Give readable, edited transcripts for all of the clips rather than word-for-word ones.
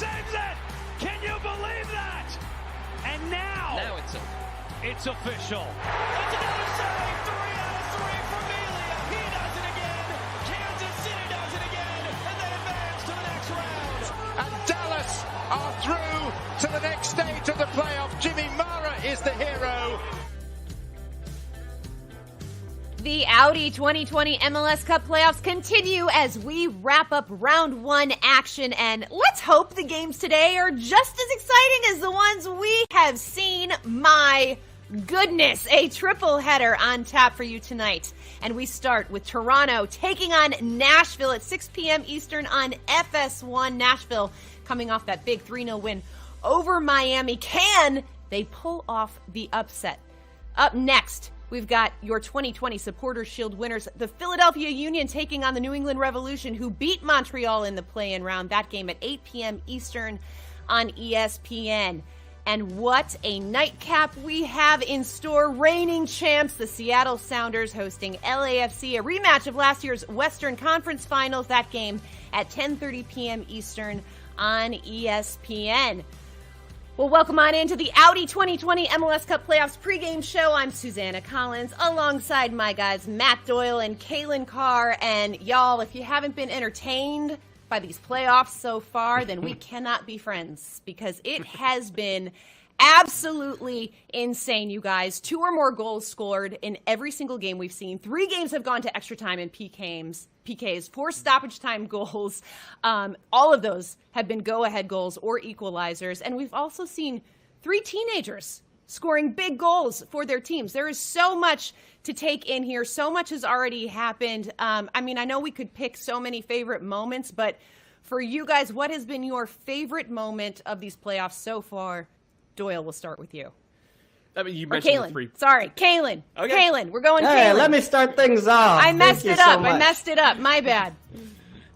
saves it! Can you believe that? And now it's official. That's another save! 3 out of 3 for Melia. He does it again. Kansas City does it again. And they advance to the next round. And Dallas are through to the next stage of the playoff. Jimmy Mara is the hero. The Audi 2020 MLS Cup playoffs continue as we wrap up round 1 action, and let's hope the games today are just as exciting as the ones we have seen. My goodness, a triple header on tap for you tonight. And we start with Toronto taking on Nashville at 6 p.m. Eastern on FS1. Nashville coming off that big 3-0 win over Miami. Can they pull off the upset? Up next, we've got your 2020 Supporters Shield winners, the Philadelphia Union taking on the New England Revolution, who beat Montreal in the play-in round. That game at 8 p.m. Eastern on ESPN. And what a nightcap we have in store. Reigning champs, the Seattle Sounders hosting LAFC, a rematch of last year's Western Conference Finals. That game at 10:30 p.m. Eastern on ESPN. Well, welcome on into the Audi 2020 MLS Cup Playoffs pregame show. I'm Susannah Collins alongside my guys Matt Doyle and Kaylin Carr. And y'all, if you haven't been entertained by these playoffs so far, then we cannot be friends, because it has been absolutely insane, you guys. 2 or more goals scored in every single game we've seen. 3 games have gone to extra time and PKs, 4 stoppage time goals. All of those have been go-ahead goals or equalizers. And we've also seen 3 teenagers scoring big goals for their teams. There is so much to take in here. So much has already happened. I know we could pick so many favorite moments, but for you guys, what has been your favorite moment of these playoffs so far? Doyle, we'll start with you. I mean, you mentioned the 3. Sorry, Kaylin. Okay. Kaylin, we're going Hey, Kaylin. let me start things off. I messed it up. I messed it up. My bad.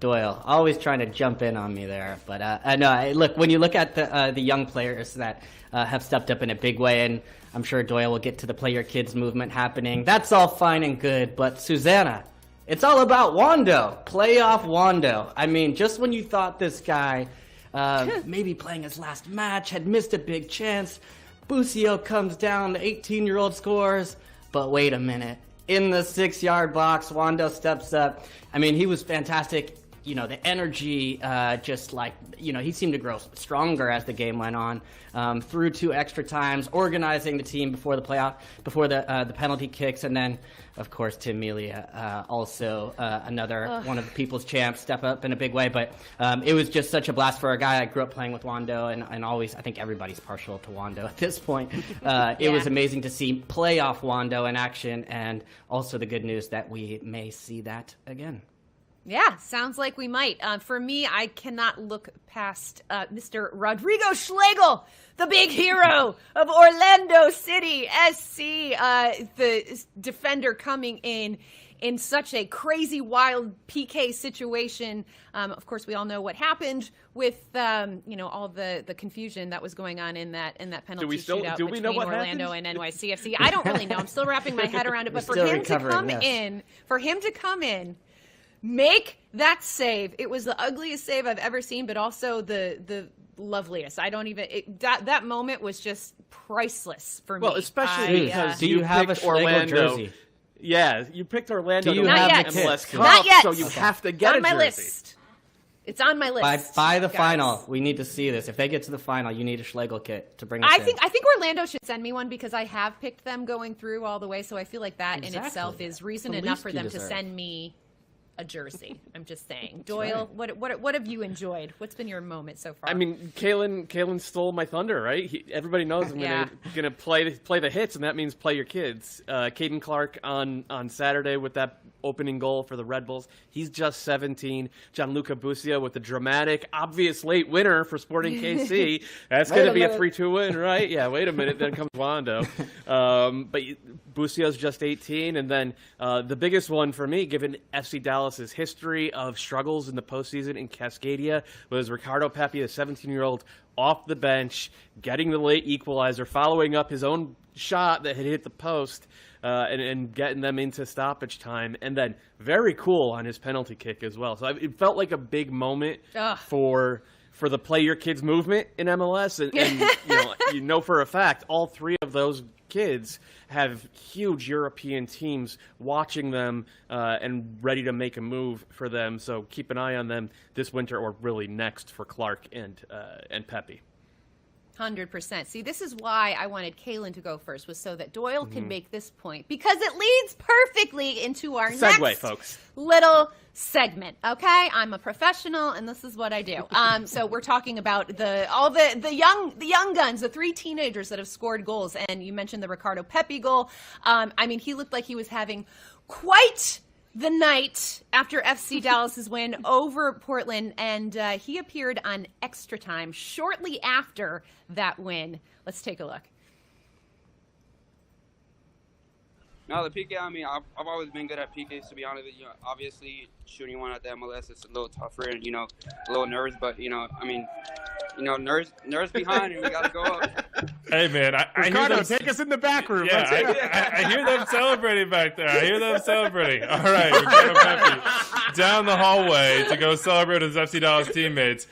Doyle, always trying to jump in on me there. But look, when you look at the young players that have stepped up in a big way, and I'm sure Doyle will get to the Play Your Kids movement happening. That's all fine and good, but Susannah, it's all about Wando. Playoff Wando. I mean, just when you thought this guy maybe playing his last match, had missed a big chance, Busio comes down, the 18-year-old scores, but wait a minute. In the 6-yard box, Wando steps up. I mean, he was fantastic. You know, the energy, he seemed to grow stronger as the game went on. Through 2 extra times, organizing the team before the playoff, before the penalty kicks, and then, of course, Tim Melia, also another one of the people's champs, step up in a big way. But it was just such a blast for a guy. I grew up playing with Wando, and always, I think everybody's partial to Wando at this point. It was amazing to see playoff Wando in action, and also the good news that we may see that again. Yeah, sounds like we might. For me, I cannot look past Mr. Rodrigo Schlegel, the big hero of Orlando City SC, the defender coming in such a crazy, wild PK situation. Of course, we all know what happened with all the confusion that was going on in that penalty shootout between Orlando and NYCFC. I don't really know. I'm still wrapping my head around it. But for him to come in, make that save. It was the ugliest save I've ever seen, but also the loveliest. That moment was just priceless for me. Well, especially because do you have a Schlegel jersey? Yeah, you picked Orlando to win the MLS Cup, Not yet. so you have to get on my a jersey. list. It's on my list. By the guys. final, we need to see this. If they get to the final, you need a Schlegel kit to bring us in. I think Orlando should send me one, because I have picked them going through all the way, so I feel like that in itself is reason enough for them to send me a jersey. I'm just saying. Doyle, right. What have you enjoyed? What's been your moment so far? I mean, Kaylin stole my thunder, right? Everybody knows I'm gonna play the hits, and that means play your kids. Caden Clark on Saturday with that opening goal for the Red Bulls. He's just 17. Gianluca Busio with the dramatic, obvious late winner for Sporting KC. That's going to be a 3-2 win, right? Yeah, wait a minute. Then comes Wando. But Busio's just 18. And then the biggest one for me, given FC Dallas's history of struggles in the postseason in Cascadia, was Ricardo Pepi, the 17-year-old, off the bench, getting the late equalizer, following up his own shot that had hit the post, and getting them into stoppage time, and then very cool on his penalty kick as well. So it felt like a big moment for for the Play Your Kids movement in MLS, and you know for a fact all 3 of those kids have huge European teams watching them and ready to make a move for them. So keep an eye on them this winter, or really next, for Clark and Pepe. 100%. See, this is why I wanted Kaylin to go first, was so that Doyle can make this point, because it leads perfectly into our next folks. Little segment. Okay, I'm a professional, and this is what I do. So we're talking about the young guns, the 3 teenagers that have scored goals, and you mentioned the Ricardo Pepi goal. I mean, he looked like he was having quite the night after FC Dallas's win over Portland, and he appeared on Extra Time shortly after that win. Let's take a look. No, the PK, I mean, I've always been good at PKs, to be honest with you. Obviously, shooting one at the MLS is a little tougher and, a little nerves. But, I mean, nerves behind and we got to go up. Hey, man, I Ricardo, hear them. take us in the back room. Yeah, I hear them celebrating back there. I hear them celebrating. All right, Ricardo Pepi down the hallway to go celebrate his FC Dallas teammates.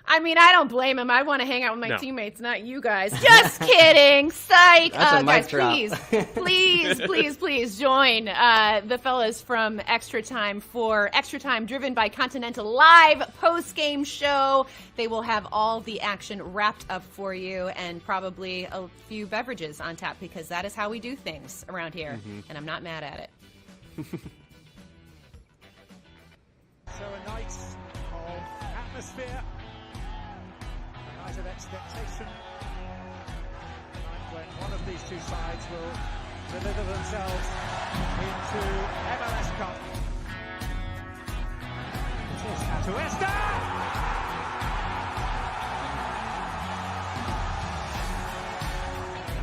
I mean, I don't blame him. I want to hang out with my teammates, not you guys. Just kidding. Psych. Guys, please join the fellas from Extra Time for Extra Time, driven by Continental Live post-game show. They will have all the action wrapped up for you, and probably a few beverages on tap, because that is how we do things around here, and I'm not mad at it. So a night of atmosphere, a night of expectation, a night when one of these 2 sides will deliver themselves into MLS Cup. It is Atuesta!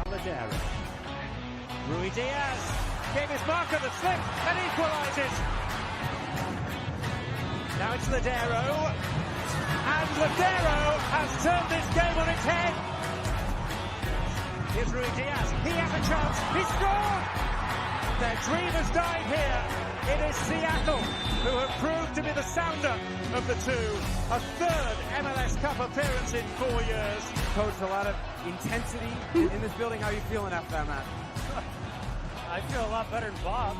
Aladero. Rui Diaz gave his marker the slip and equalises. Now it's Ladero, and Ladero has turned this game on its head. Here's Rui Diaz, he has a chance, he scored! Their dream has died here. It is Seattle who have proved to be the sounder of the 2. A 3rd MLS Cup appearance in 4 years. Coach, a lot of intensity in this building. How are you feeling after that match? I feel a lot better than Bob.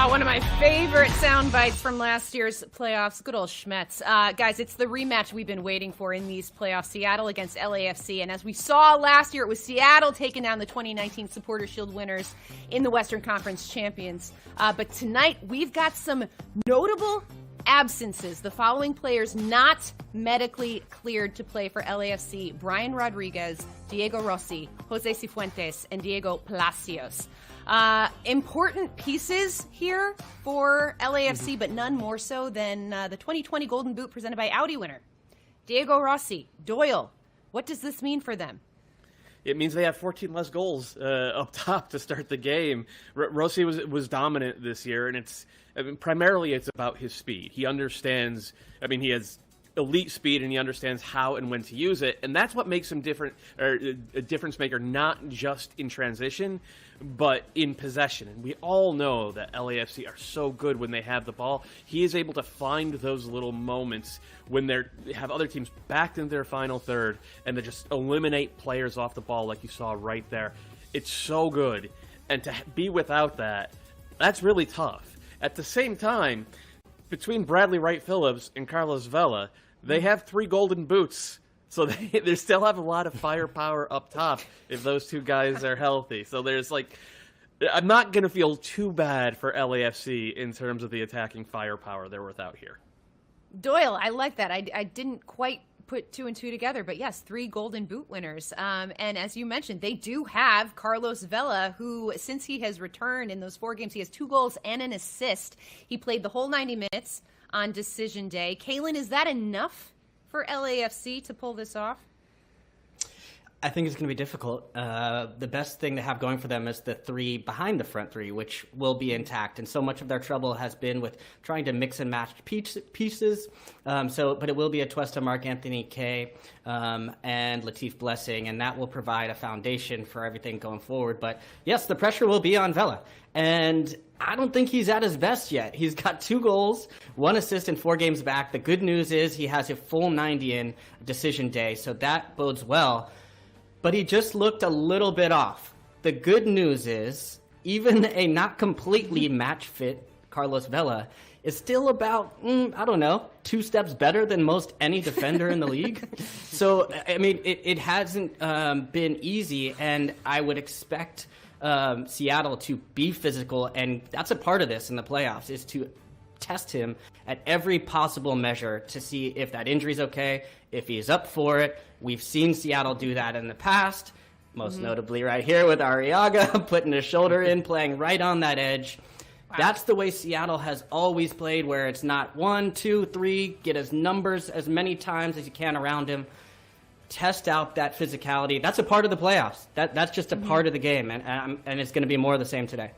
One of my favorite sound bites from last year's playoffs. Good old Schmetz. Guys, it's the rematch we've been waiting for in these playoffs. Seattle against LAFC. And as we saw last year, it was Seattle taking down the 2019 Supporter Shield winners in the Western Conference champions. But tonight, we've got some notable absences. The following players not medically cleared to play for LAFC: Brian Rodriguez, Diego Rossi, Jose Cifuentes, and Diego Palacios. Important pieces here for LAFC, but none more so than the 2020 Golden Boot presented by Audi winner Diego Rossi. Doyle, what does this mean for them? It means they have 14 less goals up top to start the game. Rossi was dominant this year, and primarily it's about his speed. He understands. He has elite speed, and he understands how and when to use it, and that's what makes him different, or a difference maker, not just in transition, but in possession. And we all know that LAFC are so good when they have the ball. He is able to find those little moments when they have other teams backed into their final third, and they just eliminate players off the ball, like you saw right there. It's so good, and to be without that, that's really tough. At the same time, between Bradley Wright Phillips and Carlos Vela, they have 3 golden boots. So they still have a lot of firepower up top if those 2 guys are healthy. So I'm not going to feel too bad for LAFC in terms of the attacking firepower they're without here. Doyle, I like that. I didn't quite put 2 and 2 together, but yes, 3 golden boot winners. And as you mentioned, they do have Carlos Vela, who, since he has returned in those 4 games, he has 2 goals and an assist. He played the whole 90 minutes on decision day. Kaylin, is that enough for LAFC to pull this off? I think it's going to be difficult. The best thing to have going for them is the three behind the front three, which will be intact. And so much of their trouble has been with trying to mix and match pieces. But it will be Atuesta, Mark Anthony Kaye, and Latif Blessing, and that will provide a foundation for everything going forward. But yes, the pressure will be on Vela. And I don't think he's at his best yet. He's got 2 goals, 1 assist in 4 games back. The good news is he has a full 90 in decision day, so that bodes well. But he just looked a little bit off. The good news is, even a not completely match-fit Carlos Vela is still about, 2 steps better than most any defender in the league. So, I mean, it hasn't been easy, and I would expect Seattle to be physical, and that's a part of this in the playoffs, is to test him at every possible measure to see if that injury's okay, if he's up for it. We've seen Seattle do that in the past, most notably right here with Arriaga, putting his shoulder in, playing right on that edge. Wow. That's the way Seattle has always played, where it's not 1, 2, 3, get his numbers as many times as you can around him. Test out that physicality. That's a part of the playoffs. That's just a part of the game, and it's going to be more of the same today.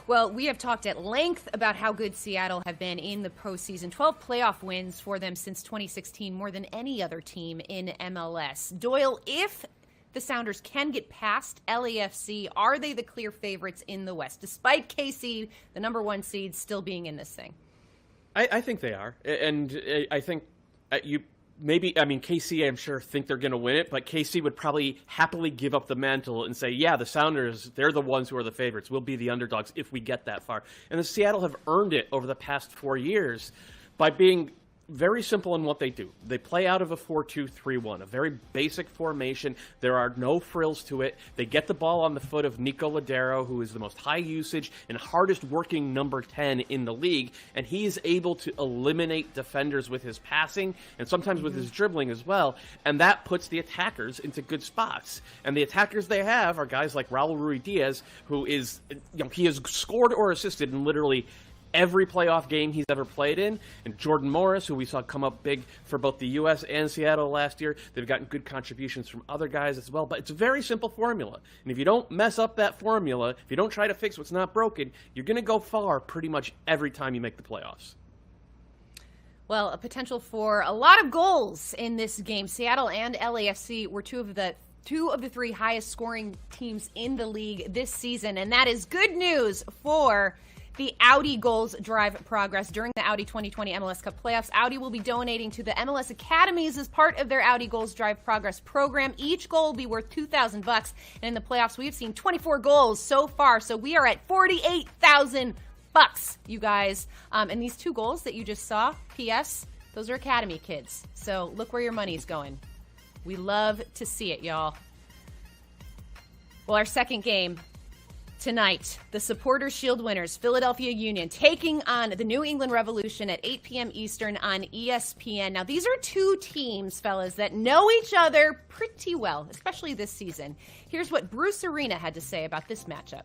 Well, we have talked at length about how good Seattle have been in the postseason. 12 playoff wins for them since 2016, more than any other team in MLS. Doyle, if the Sounders can get past LAFC, are they the clear favorites in the West, despite KC, the number 1 seed, still being in this thing? I think they are. And I think KC, I'm sure, think they're going to win it, but KC would probably happily give up the mantle and say, yeah, the Sounders, they're the ones who are the favorites. We'll be the underdogs if we get that far. And the Seattle have earned it over the past 4 years by being very simple in what they do. They play out of a 4-2-3-1, a very basic formation. There are no frills to it. They get the ball on the foot of Nico Ladero, who is the most high usage and hardest working number 10 in the league, and he's able to eliminate defenders with his passing and sometimes with his dribbling as well, and that puts the attackers into good spots. And the attackers they have are guys like Raul Ruidiaz, who is, he has scored or assisted in literally every playoff game he's ever played in, and Jordan Morris, who we saw come up big for both the U.S. and Seattle last year. They've gotten good contributions from other guys as well, but it's a very simple formula. And if you don't mess up that formula, if you don't try to fix what's not broken, you're going to go far pretty much every time you make the playoffs. Well, a potential for a lot of goals in this game. Seattle and LAFC were two of the 3 highest scoring teams in the league this season, and that is good news for the Audi goals drive progress during the Audi 2020 MLS Cup playoffs. Audi will be donating to the MLS Academies as part of their Audi goals drive progress program. Each goal will be worth $2,000, and in the playoffs, we've seen 24 goals so far, so we are at $48,000, you guys. And these 2 goals that you just saw, P.S., those are Academy kids, so look where your money's going. We love to see it, y'all. Well, our second game tonight, the Supporters Shield winners, Philadelphia Union, taking on the New England Revolution at 8 p.m. Eastern on ESPN. Now, these are 2 teams, fellas, that know each other pretty well, especially this season. Here's what Bruce Arena had to say about this matchup.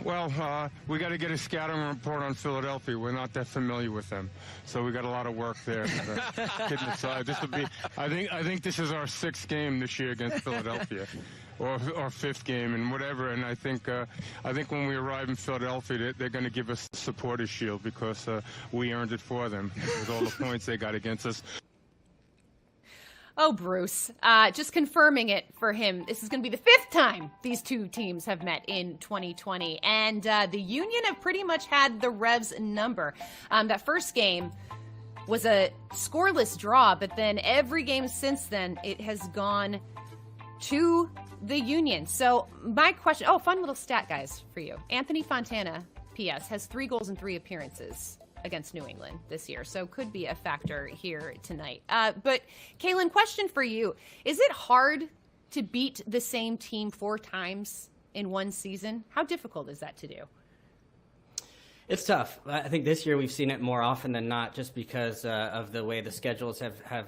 Well, we got to get a scouting report on Philadelphia. We're not that familiar with them, so we got a lot of work there. Kidding aside, this will be. I think this is our 6th game this year against Philadelphia, or 5th game, and whatever. And I think when we arrive in Philadelphia, they're going to give us the Supporters Shield because we earned it for them with all the points they got against us. Oh, Bruce, just confirming it for him. This is going to be the 5th time these 2 teams have met in 2020. And the Union have pretty much had the Revs number. That first game was a scoreless draw, but then every game since then, it has gone to the Union. So my question, fun little stat, guys, for you. Anthony Fontana, P.S., has 3 goals in 3 appearances against New England this year, so could be a factor here tonight. But Kaylin, question for you. Is it hard to beat the same team 4 times in one season? How difficult is that to do? It's tough. I think this year we've seen it more often than not just because of the way the schedules have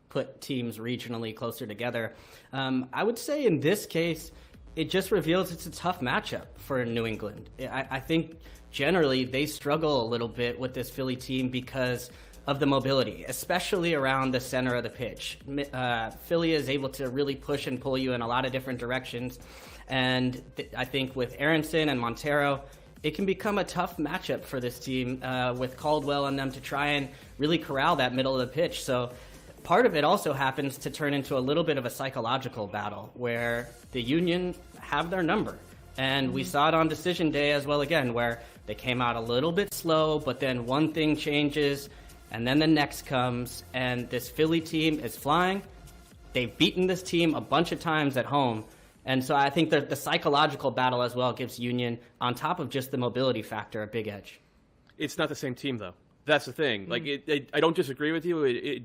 put teams regionally closer together. I would say in this case, it just reveals it's a tough matchup for New England. I think generally they struggle a little bit with this Philly team because of the mobility, especially around the center of the pitch. Philly is able to really push and pull you in a lot of different directions. And I think with Aronson and Montero, it can become a tough matchup for this team with Caldwell and them to try and really corral that middle of the pitch. So part of it also happens to turn into a little bit of a psychological battle where the Union have their number. And we saw it on decision day as well again, where they came out a little bit slow, but then one thing changes, and then the next comes, and this Philly team is flying. They've beaten this team a bunch of times at home. And so I think that the psychological battle as well gives Union, on top of just the mobility factor, a big edge. It's not the same team, though. That's the thing. Like, I don't disagree with you.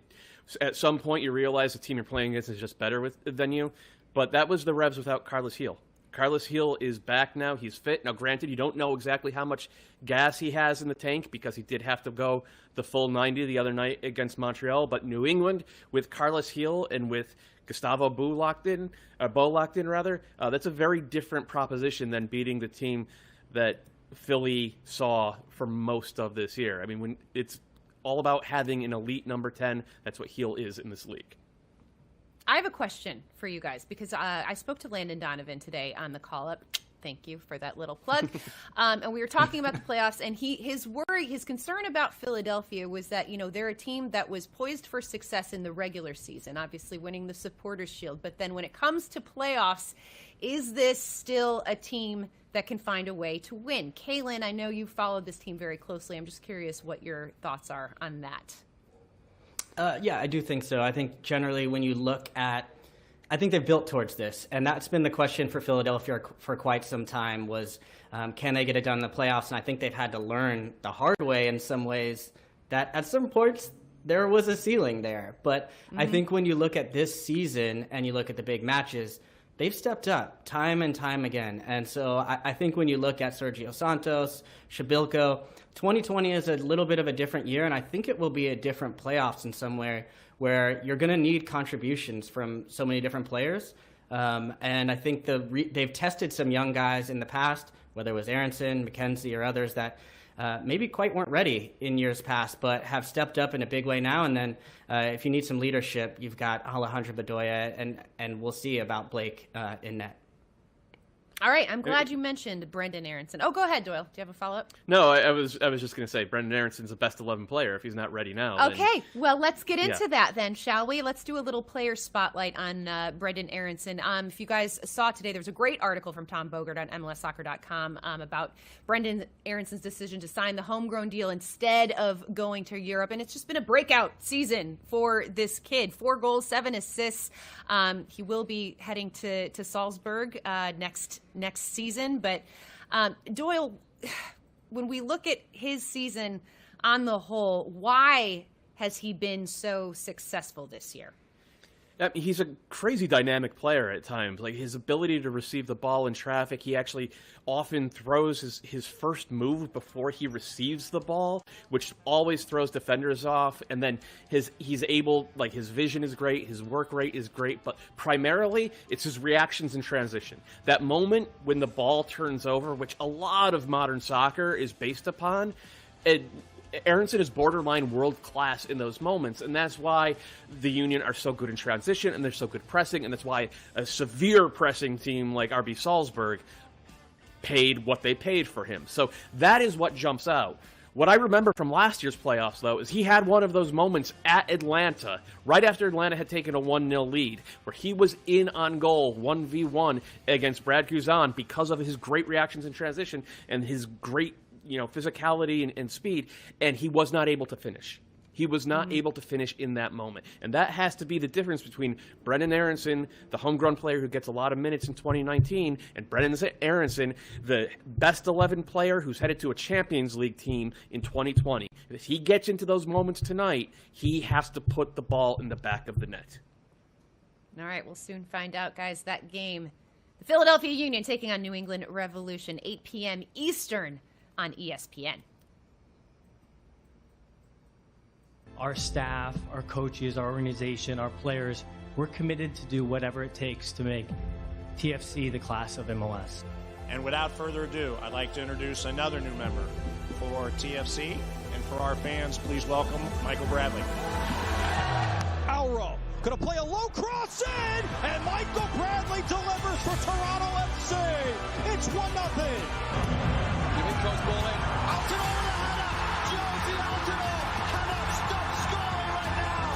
At some point, you realize the team you're playing against is just better than you. But that was the Revs without Carlos Gil. Carlos Gil is back now. He's fit. Now, granted, you don't know exactly how much gas he has in the tank because he did have to go the full 90 the other night against Montreal. But New England, with Carlos Gil and with Gustavo Bo locked in, that's a very different proposition than beating the team that Philly saw for most of this year. I mean, when it's all about having an elite number 10, that's what Gil is in this league. I have a question for you guys because I spoke to Landon Donovan today on the call-up. Thank you for that little plug. And we were talking about the playoffs, and his concern about Philadelphia was that, they're a team that was poised for success in the regular season, obviously winning the Supporters' Shield. But then when it comes to playoffs, is this still a team that can find a way to win? Kaylin, I know you followed this team very closely. I'm just curious what your thoughts are on that. Yeah, I do think so. I think generally when you look at, I think they've built towards this, and that's been the question for Philadelphia for quite some time was, can they get it done in the playoffs? And I think they've had to learn the hard way in some ways that at some points there was a ceiling there. But I think when you look at this season and you look at the big matches, they've stepped up time and time again. And so I think when you look at Sergio Santos, Shabilko, 2020 is a little bit of a different year, and I think it will be a different playoffs in some way where you're going to need contributions from so many different players. And I think they've tested some young guys in the past, whether it was Aronson, McKenzie, or others that maybe quite weren't ready in years past, but have stepped up in a big way now. And then if you need some leadership, you've got Alejandro Bedoya, and we'll see about Blake in net. All right, I'm glad you mentioned Brendan Aronson. Oh, go ahead, Doyle. Do you have a follow-up? No, I was just going to say Brendan Aronson's a best 11 player. If he's not ready now, okay. Well, let's get into that then, shall we? Let's do a little player spotlight on Brendan Aronson. If you guys saw today, there was a great article from Tom Bogert on MLSsoccer.com about Brendan Aronson's decision to sign the homegrown deal instead of going to Europe, and it's just been a breakout season for this kid. 4 goals, 7 assists. He will be heading to Salzburg next season. But Doyle, when we look at his season on the whole, why has he been so successful this year? He's a crazy dynamic player at times. Like his ability to receive the ball in traffic, he actually often throws his first move before he receives the ball, which always throws defenders off. And then he's able, like his vision is great, his work rate is great, but primarily it's his reactions in transition. That moment when the ball turns over, which a lot of modern soccer is based upon, Aronson is borderline world-class in those moments, and that's why the Union are so good in transition, and they're so good pressing, and that's why a severe pressing team like RB Salzburg paid what they paid for him. So that is what jumps out. What I remember from last year's playoffs, though, is he had one of those moments at Atlanta, right after Atlanta had taken a 1-0 lead, where he was in on goal 1v1 against Brad Guzan because of his great reactions in transition and his great physicality and speed, and he was not able to finish. He was not able to finish in that moment. And that has to be the difference between Brendan Aronson, the homegrown player who gets a lot of minutes in 2019, and Brendan Aronson, the best 11 player who's headed to a Champions League team in 2020. If he gets into those moments tonight, he has to put the ball in the back of the net. All right, we'll soon find out, guys. That game, the Philadelphia Union taking on New England Revolution, 8 p.m. Eastern on ESPN. Our staff, our coaches, our organization, our players, we're committed to do whatever it takes to make TFC the class of MLS. And without further ado, I'd like to introduce another new member for TFC and For our fans, please welcome Michael Bradley. Alro gonna play a low cross in, and Michael Bradley delivers for Toronto FC. It's 1-0. Dimitro's ball in. Altidore with a header. Josie Altidore cannot stop scoring right now.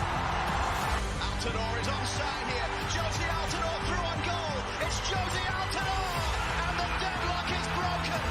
Altidore is onside here. Josie Altidore through on goal. It's Josie Altidore, and the deadlock is broken.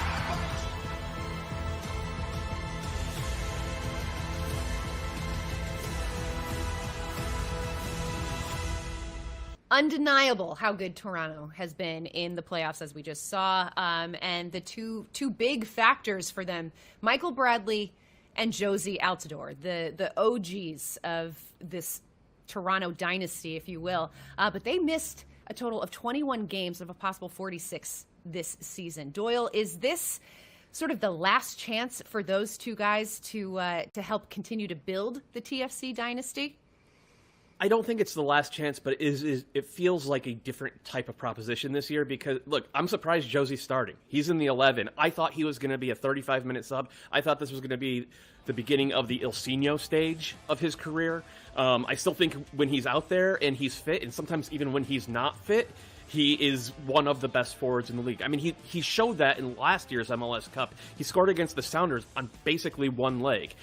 Undeniable how good Toronto has been in the playoffs, as we just saw, and the two big factors for them, Michael Bradley and Josie Altidore, the OGs of this Toronto dynasty, if you will. But they missed a total of 21 games of a possible 46 this season. Doyle, is this sort of the last chance for those two guys to help continue to build the TFC dynasty? I don't think it's the last chance, but it feels like a different type of proposition this year because, look, I'm surprised Josie's starting. He's in the 11. I thought he was going to be a 35-minute sub. I thought this was going to be the beginning of the Ilsinho stage of his career. I still think when he's out there and he's fit, and sometimes even when he's not fit, he is one of the best forwards in the league. I mean, he showed that in last year's MLS Cup. He scored against the Sounders on basically one leg.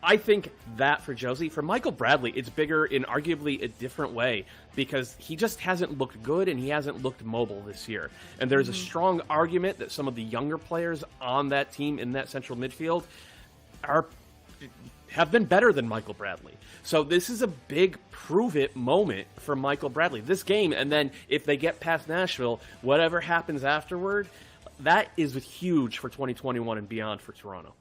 I think that for Josie, for Michael Bradley, it's bigger in arguably a different way because he just hasn't looked good and he hasn't looked mobile this year. And there's a strong argument that some of the younger players on that team in that central midfield have been better than Michael Bradley. So this is a big prove-it moment for Michael Bradley. This game, and then if they get past Nashville, whatever happens afterward, that is huge for 2021 and beyond for Toronto.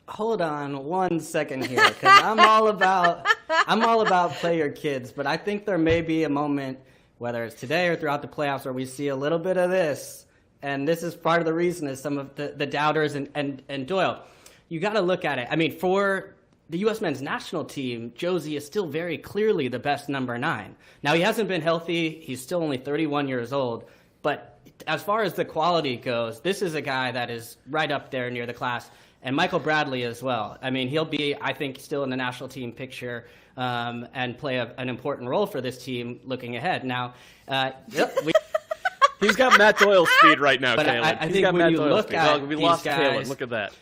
Hold on 1 second here, because I'm all about play your kids, but I think there may be a moment, whether it's today or throughout the playoffs, where we see a little bit of this, and this is part of the reason is some of the doubters and Doyle. You got to look at it. I mean, for the U.S. men's national team, Josie is still very clearly the best number 9. Now, he hasn't been healthy. He's still only 31 years old, but as far as the quality goes, this is a guy that is right up there near the class. And Michael Bradley as well. I mean, he'll be, I think, still in the national team picture and play an important role for this team looking ahead. Now, he's got Matt Doyle speed right now, but Kalen. I think when you look at we lost guys, Kalen. Look at that.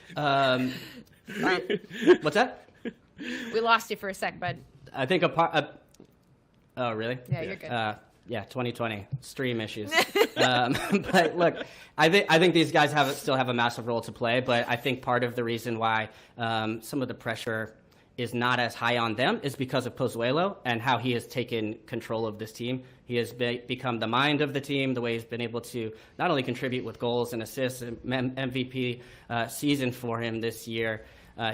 What's that? We lost you for a sec, bud. I think oh, really? Yeah, you're good. Yeah, 2020 stream issues. But look, I think these guys still have a massive role to play. But I think part of the reason why some of the pressure is not as high on them is because of Pozuelo and how he has taken control of this team. He has become the mind of the team, the way he's been able to not only contribute with goals and assists, MVP season for him this year.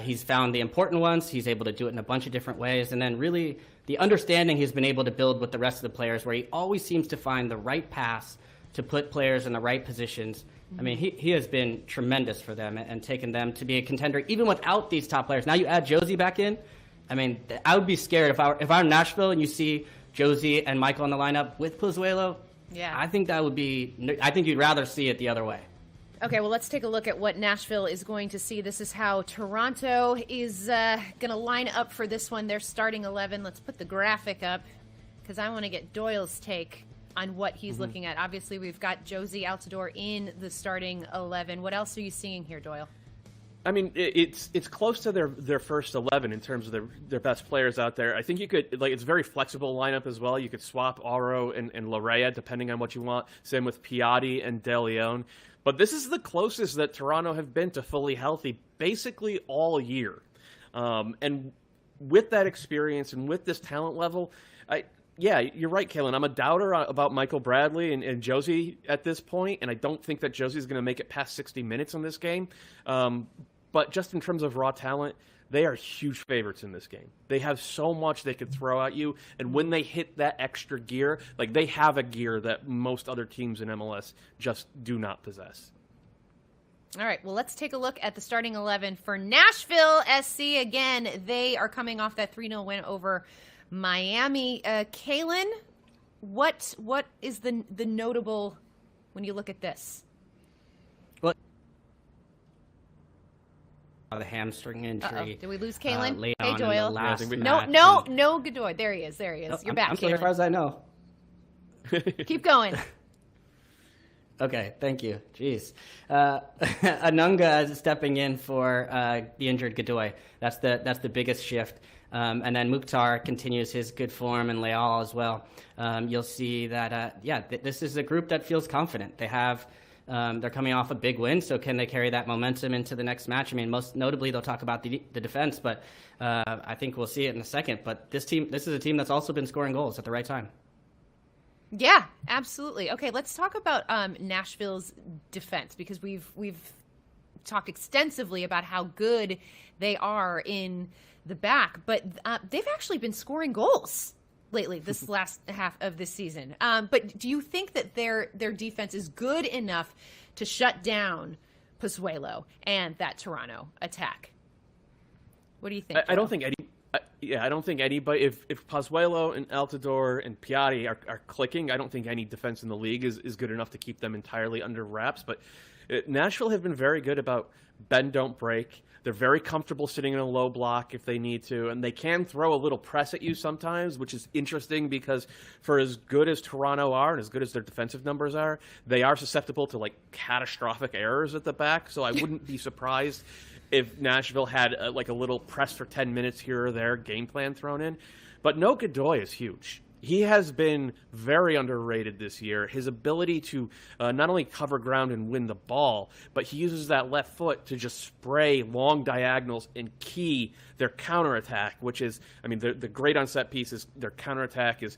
He's found the important ones. He's able to do it in a bunch of different ways. And then really the understanding he's been able to build with the rest of the players where he always seems to find the right pass to put players in the right positions. I mean, he has been tremendous for them and taken them to be a contender even without these top players. Now you add Josie back in. I mean, I would be scared if I'm in Nashville and you see Josie and Michael in the lineup with Pozuelo. Yeah. I think you'd rather see it the other way. Okay, well, let's take a look at what Nashville is going to see. This is how Toronto is going to line up for this one. They're starting 11. Let's put the graphic up because I want to get Doyle's take on what he's looking at. Obviously, we've got Josie Altidore in the starting 11. What else are you seeing here, Doyle? I mean, it's close to their first 11 in terms of their best players out there. I think you could, it's a very flexible lineup as well. You could swap Aro and Larea depending on what you want. Same with Piatti and De Leon. But this is the closest that Toronto have been to fully healthy basically all year. And with that experience and with this talent level, yeah, you're right, Kalen. I'm a doubter about Michael Bradley and Josie at this point, and I don't think that Josie's going to make it past 60 minutes in this game. But just in terms of raw talent, they are huge favorites in this game. They have so much they could throw at you, and when they hit that extra gear, they have a gear that most other teams in MLS just do not possess. All right, well, let's take a look at the starting 11 for Nashville SC. Again, they are coming off that 3-0 win over Miami. Kalen, what is the notable when you look at this? the hamstring injury. Did we lose Kalen? Late hey, on Doyle. in the last No, Godoy. There he is. You're back, I'm clear as far as I know. Keep going. Okay, thank you. Jeez. Anunga is stepping in for the injured Godoy. That's the biggest shift. And then Mukhtar continues his good form, and Leal as well. You'll see that, this is a group that feels confident. They're coming off a big win, so can they carry that momentum into the next match? I mean, most notably, they'll talk about the defense, but I think we'll see it in a second. But this is a team that's also been scoring goals at the right time. Yeah, absolutely. Okay, let's talk about Nashville's defense, because we've talked extensively about how good they are in the back, but they've actually been scoring goals lately this last half of this season. But do you think that their defense is good enough to shut down Pozuelo and that Toronto attack? What do you think? I don't think anybody. If Pozuelo and Altidore and Piatti are clicking, I don't think any defense in the league is good enough to keep them entirely under wraps. But Nashville have been very good about bend, don't break. They're very comfortable sitting in a low block if they need to, and they can throw a little press at you sometimes, which is interesting because for as good as Toronto are and as good as their defensive numbers are, they are susceptible to like catastrophic errors at the back. So I wouldn't be surprised if Nashville had a little press for 10 minutes here or there game plan thrown in. But no, Godoy is huge. He has been very underrated this year. His ability to not only cover ground and win the ball, but he uses that left foot to just spray long diagonals and key their counterattack, which is, I mean, the great on set pieces, their counterattack is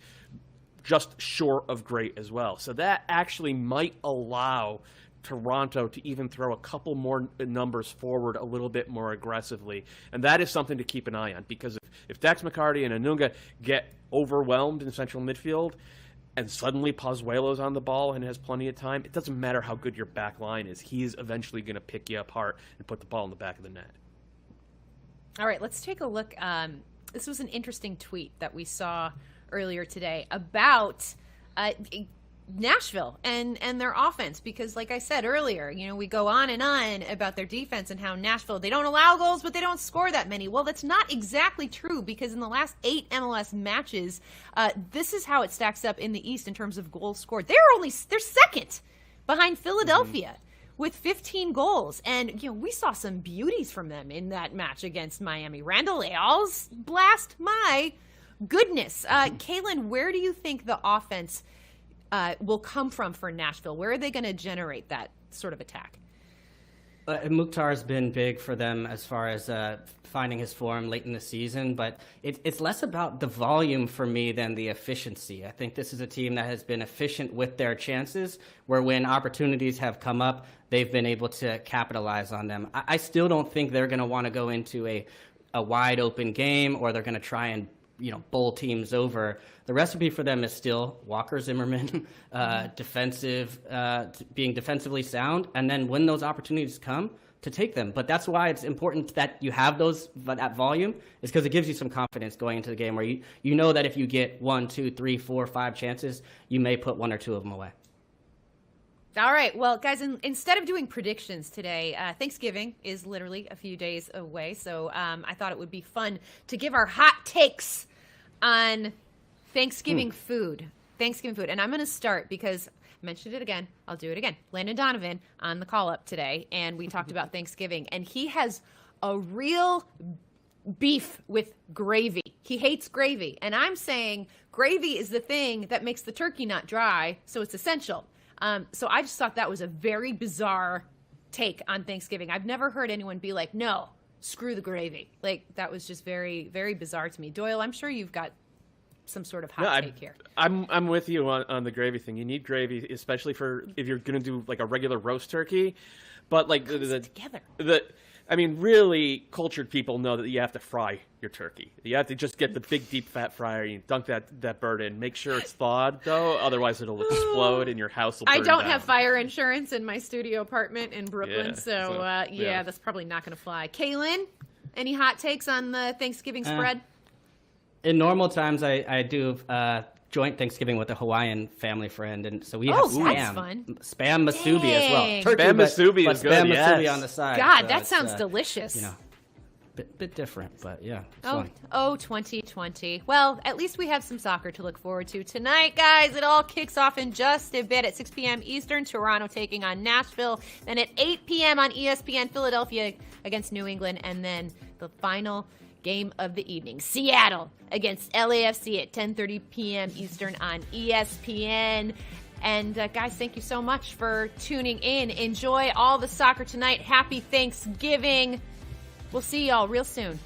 just short of great as well. So that actually might allow Toronto to even throw a couple more numbers forward a little bit more aggressively. And that is something to keep an eye on, because if Dax McCarty and Anunga get overwhelmed in central midfield and suddenly Pozuelo's on the ball and has plenty of time, it doesn't matter how good your back line is. He's eventually going to pick you apart and put the ball in the back of the net. All right, let's take a look. This was an interesting tweet that we saw earlier today about Nashville and their offense, because like I said earlier, we go on and on about their defense and how Nashville, they don't allow goals, but they don't score that many. Well, that's not exactly true, because in the last 8 MLS matches, this is how it stacks up in the East in terms of goals scored. They're second behind Philadelphia with 15 goals. And, we saw some beauties from them in that match against Miami. Randall Leal's blast, my goodness. Kaylin, where do you think the offense will come from for Nashville? Where are they going to generate that sort of attack? Mukhtar's been big for them as far as finding his form late in the season, but it's less about the volume for me than the efficiency. I think this is a team that has been efficient with their chances, where when opportunities have come up, they've been able to capitalize on them. I still don't think they're going to want to go into a wide open game, or they're going to try and bowl teams over. The recipe for them is still Walker Zimmerman, being defensively sound, and then when those opportunities come, to take them. But that's why it's important that you have that volume, is because it gives you some confidence going into the game, where you know that if you get 1, 2, 3, 4, 5 chances, you may put 1 or 2 of them away. All right. Well, guys, instead of doing predictions today, Thanksgiving is literally a few days away. So I thought it would be fun to give our hot takes on Thanksgiving food. And I'm going to start because I mentioned it again. I'll do it again. Landon Donovan on the call up today, and we talked about Thanksgiving, and he has a real beef with gravy. He hates gravy. And I'm saying gravy is the thing that makes the turkey not dry, so it's essential. So I just thought that was a very bizarre take on Thanksgiving. I've never heard anyone be like, no, screw the gravy. Like, that was just very, very bizarre to me. Doyle, I'm sure you've got some sort of hot take here. I'm with you on the gravy thing. You need gravy, especially for if you're going to do like a regular roast turkey. But like really cultured people know that you have to fry your turkey. You have to just get the big deep fat fryer. You dunk that bird in. Make sure it's thawed though, otherwise it'll explode and your house will burn I don't down. have fire insurance in my studio apartment in Brooklyn, so that's probably not going to fly. Kaylin, any hot takes on the Thanksgiving spread? In normal times, I do joint Thanksgiving with a Hawaiian family friend, and so we have spam. That's fun. Spam musubi as well. Turkey, spam musubi is good. Spam yes. musubi on the side. God, so that sounds delicious. You know, bit different, but yeah. Oh, 2020. Well, at least we have some soccer to look forward to tonight, guys. It all kicks off in just a bit at 6 p.m. Eastern. Toronto taking on Nashville. Then at 8 p.m. on ESPN, Philadelphia against New England, and then the final game of the evening, Seattle against LAFC at 10:30 p.m. Eastern on ESPN. And guys, thank you so much for tuning in. Enjoy all the soccer tonight. Happy Thanksgiving. We'll see y'all real soon.